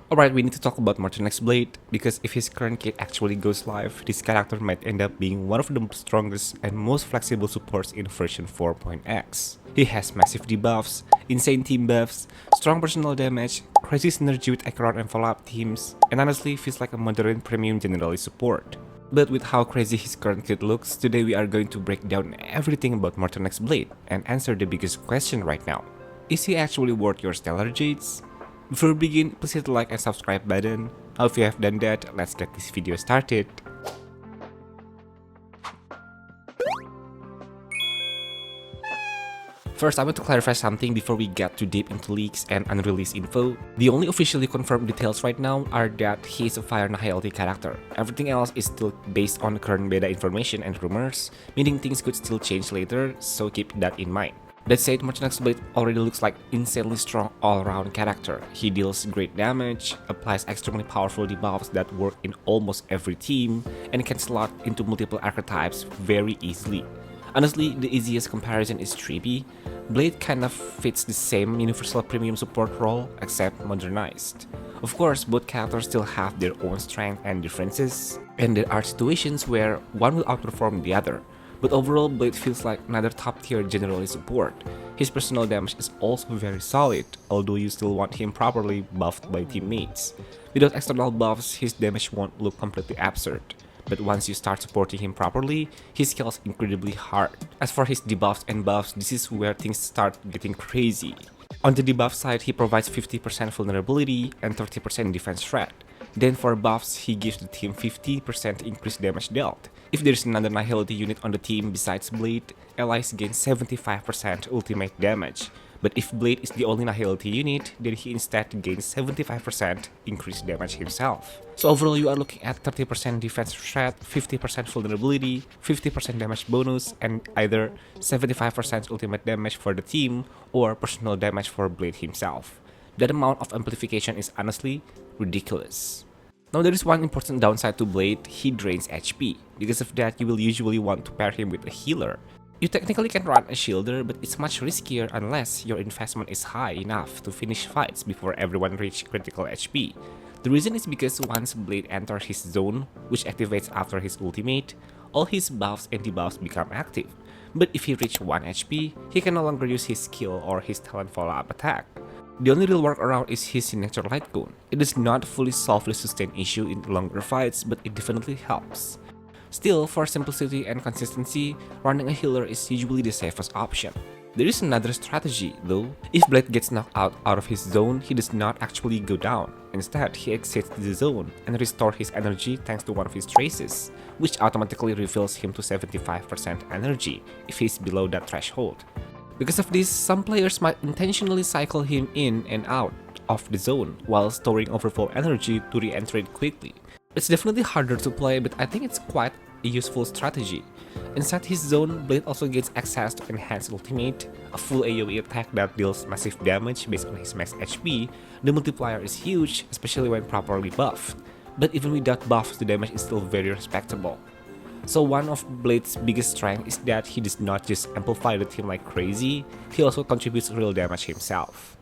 Alright, we need to talk about Mortenax Blade, because if his current kit actually goes live, this character might end up being one of the strongest and most flexible supports in version 4.x. He has massive debuffs, insane team buffs, strong personal damage, crazy synergy with Acheron and follow-up teams, and honestly feels like a modern premium generalist support. But with how crazy his current kit looks, today we are going to break down everything about Mortenax Blade and answer the biggest question right now. Is he actually worth your stellar jades? Before we begin, please hit the like and subscribe button. Now if you have done that, let's get this video started. First, I want to clarify something before we get too deep into leaks and unreleased info. The only officially confirmed details right now are that he is a Fire Nihility character. Everything else is still based on current beta information and rumors, meaning things could still change later, so keep that in mind. That said, Mortenax Blade already looks like insanely strong all-around character. He deals great damage, applies extremely powerful debuffs that work in almost every team, and can slot into multiple archetypes very easily. Honestly, the easiest comparison is 3B. Blade kind of fits the same universal premium support role, except modernized. Of course, both characters still have their own strengths and differences, and there are situations where one will outperform the other. But overall, Blade feels like another top-tier generalist support. His personal damage is also very solid, although you still want him properly buffed by teammates. Without external buffs, his damage won't look completely absurd. But once you start supporting him properly, he scales incredibly hard. As for his debuffs and buffs, this is where things start getting crazy. On the debuff side, he provides 50% vulnerability and 30% defense threat. Then for buffs, he gives the team 50% increased damage dealt. If there's another Nihility unit on the team besides Blade, allies gain 75% ultimate damage. But if Blade is the only Nihility unit, then he instead gains 75% increased damage himself. So overall, you are looking at 30% defense threat, 50% vulnerability, 50% damage bonus, and either 75% ultimate damage for the team or personal damage for Blade himself. That amount of amplification is honestly ridiculous. Now there is one important downside to Blade: he drains HP. Because of that, you will usually want to pair him with a healer. You technically can run a shielder, but it's much riskier unless your investment is high enough to finish fights before everyone reaches critical HP. The reason is because once Blade enters his zone, which activates after his ultimate, all his buffs and debuffs become active. But if he reaches 1 HP, he can no longer use his skill or his talent follow-up attack. The only real workaround is his signature light cone. It does not fully solve the sustain issue in longer fights, but it definitely helps. Still, for simplicity and consistency, running a healer is usually the safest option. There is another strategy, though. If Blade gets knocked out of his zone, he does not actually go down. Instead, he exits the zone and restores his energy thanks to one of his traces, which automatically refills him to 75% energy if he's below that threshold. Because of this, some players might intentionally cycle him in and out of the zone while storing overflow energy to re-enter it quickly. It's definitely harder to play, but I think it's quite a useful strategy. Inside his zone, Blade also gets access to Enhanced Ultimate, a full AoE attack that deals massive damage based on his max HP. The multiplier is huge, especially when properly buffed. But even without buffs, the damage is still very respectable. So one of Blade's biggest strengths is that he does not just amplify the team like crazy, he also contributes real damage himself.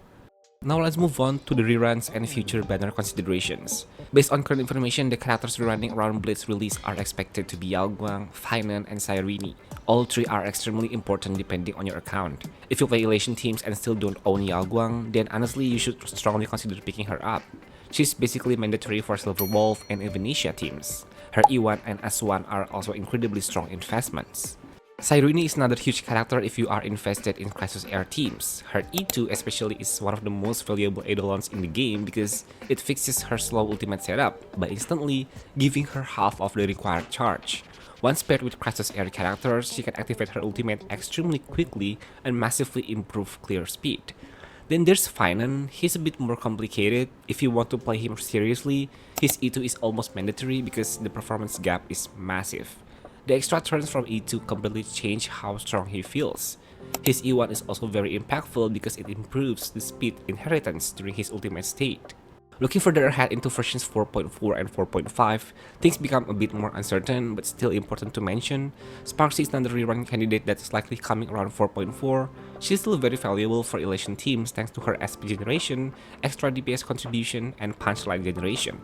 Now let's move on to the reruns and future banner considerations. Based on current information, the characters rerunning around Blade's release are expected to be Yaoguang, Fainan, and Cyrene. All three are extremely important depending on your account. If you play Elation teams and still don't own Yaoguang, then honestly you should strongly consider picking her up. She's basically mandatory for Silver Wolf and Indonesia teams. Her E1 and S1 are also incredibly strong investments. Cyrene is another huge character if you are invested in Crisis Air teams. Her E2 especially is one of the most valuable EIDOLONS in the game because it fixes her slow ultimate setup by instantly giving her half of the required charge. Once paired with Crisis Air characters, she can activate her ultimate extremely quickly and massively improve clear speed. Then there's Fainan. He's a bit more complicated. If you want to play him seriously, his E2 is almost mandatory because the performance gap is massive. The extra turns from E2 completely change how strong he feels. His E1 is also very impactful because it improves the speed inheritance during his ultimate state. Looking further ahead into versions 4.4 and 4.5, things become a bit more uncertain, but still important to mention. Sparxie is another rerun candidate that's likely coming around 4.4. She's still very valuable for Elation teams thanks to her SP generation, extra DPS contribution, and punchline generation.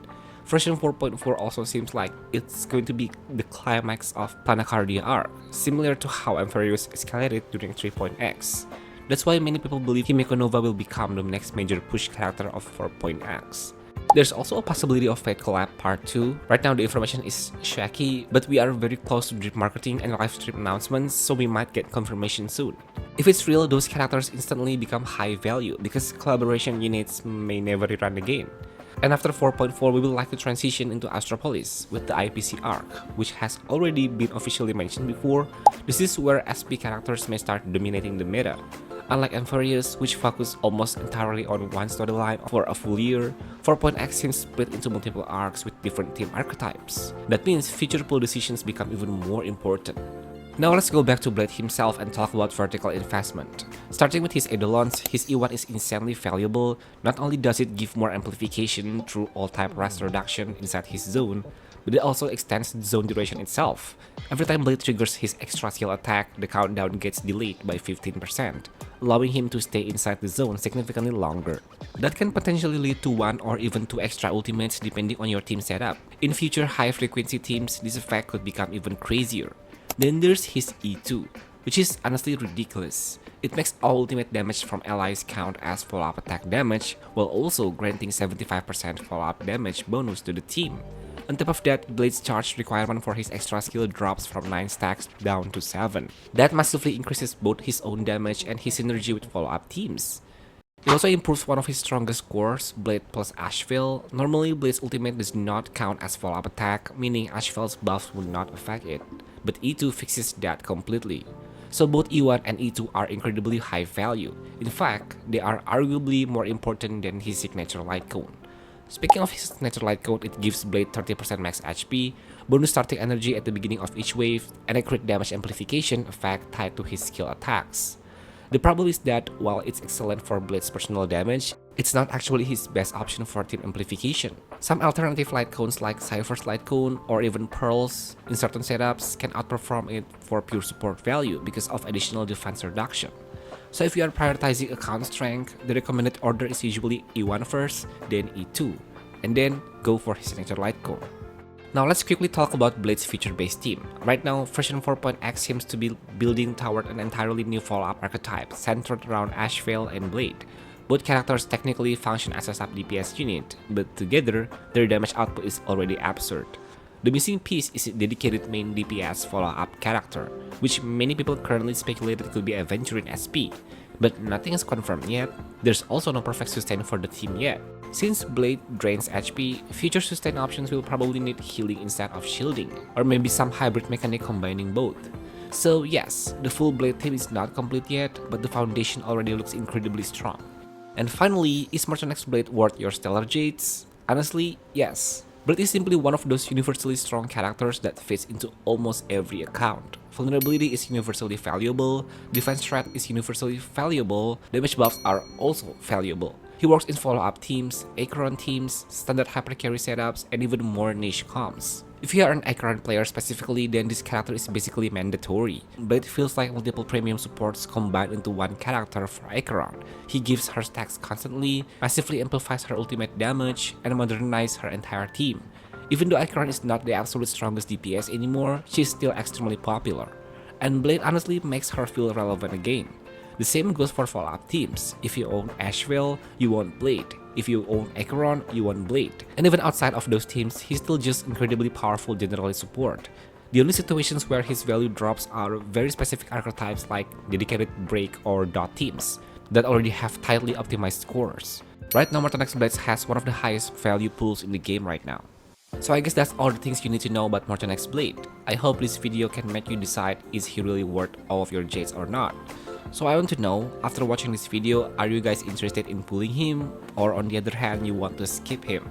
Version 4.4 also seems like it's going to be the climax of Planacardia arc, similar to how Amphareus escalated during 3.x. That's why many people believe Himeko Nova will become the next major push character of 4.x. There's also a possibility of Fate Collab Part 2. Right now the information is shaky, but we are very close to drip marketing and live stream announcements, so we might get confirmation soon. If it's real, those characters instantly become high value because collaboration units may never rerun again. And after 4.4, we will likely transition into Astropolis with the IPC arc, which has already been officially mentioned before. This is where SP characters may start dominating the meta. Unlike Amphareus, which focus almost entirely on one storyline for a full year, 4.x seems split into multiple arcs with different team archetypes. That means future pool decisions become even more important. Now let's go back to Blade himself and talk about vertical investment. Starting with his EIDOLONS, his E1 is insanely valuable. Not only does it give more amplification through all-type rust reduction inside his zone, but it also extends the zone duration itself. Every time Blade triggers his extra skill attack, the countdown gets delayed by 15%, allowing him to stay inside the zone significantly longer. That can potentially lead to 1 or even 2 extra ultimates depending on your team setup. In future high-frequency teams, this effect could become even crazier. Then there's his E2, which is honestly ridiculous. It makes all ultimate damage from allies count as follow-up attack damage, while also granting 75% follow-up damage bonus to the team. On top of that, Blade's charge requirement for his extra skill drops from 9 stacks down to 7. That massively increases both his own damage and his synergy with follow-up teams. It also improves one of his strongest cores, Blade plus Ashvale. Normally, Blade's ultimate does not count as follow-up attack, meaning Ashvale's buffs would not affect it, but E2 fixes that completely. So both E1 and E2 are incredibly high value. In fact, they are arguably more important than his signature light cone. Speaking of his signature light cone, it gives Blade 30% max HP, bonus starting energy at the beginning of each wave, and a crit damage amplification effect tied to his skill attacks. The problem is that while it's excellent for Blade's personal damage, it's not actually his best option for team amplification. Some alternative light cones like Cypher's light cone or even Pearls in certain setups can outperform it for pure support value because of additional defense reduction. So if you are prioritizing account strength, the recommended order is usually E1 first, then E2, and then go for his signature light cone. Now let's quickly talk about Blade's future-based team. Right now, version 4.x seems to be building toward an entirely new follow-up archetype centered around Ashvale and Blade. Both characters technically function as a sub-DPS unit, but together, their damage output is already absurd. The missing piece is a dedicated main DPS follow-up character, which many people currently speculated could be Aventurine SP, but nothing is confirmed yet. There's also no perfect sustain for the team yet. Since Blade drains HP, future sustain options will probably need healing instead of shielding, or maybe some hybrid mechanic combining both. So yes, the full Blade team is not complete yet, but the foundation already looks incredibly strong. And finally, is Mortenax Blade worth your Stellar Jades? Honestly, yes. Blade is simply one of those universally strong characters that fits into almost every account. Vulnerability is universally valuable, defense threat is universally valuable, damage buffs are also valuable. He works in follow-up teams, Acheron teams, standard hypercarry setups, and even more niche comps. If you are an Acheron player specifically, then this character is basically mandatory. Blade feels like multiple premium supports combined into one character for Acheron. He gives her stacks constantly, massively amplifies her ultimate damage, and modernizes her entire team. Even though Acheron is not the absolute strongest DPS anymore, she's still extremely popular. And Blade honestly makes her feel relevant again. The same goes for follow-up teams. If you own Ashvale, you want Blade. If you own Acheron, you want Blade. And even outside of those teams, he's still just incredibly powerful generally support. The only situations where his value drops are very specific archetypes like dedicated break or dot teams that already have tightly optimized scores. Right now, Mortenax Blade has one of the highest value pools in the game right now. So I guess that's all the things you need to know about Mortenax Blade. I hope this video can make you decide is he really worth all of your jades or not. So I want to know, after watching this video, are you guys interested in pulling him, or on the other hand you want to skip him?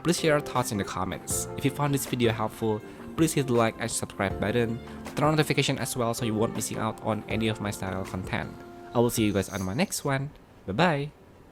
Please share your thoughts in the comments. If you found this video helpful, please hit the like and subscribe button, turn on notification as well so you won't missing out on any of my style content. I will see you guys on my next one. Bye bye!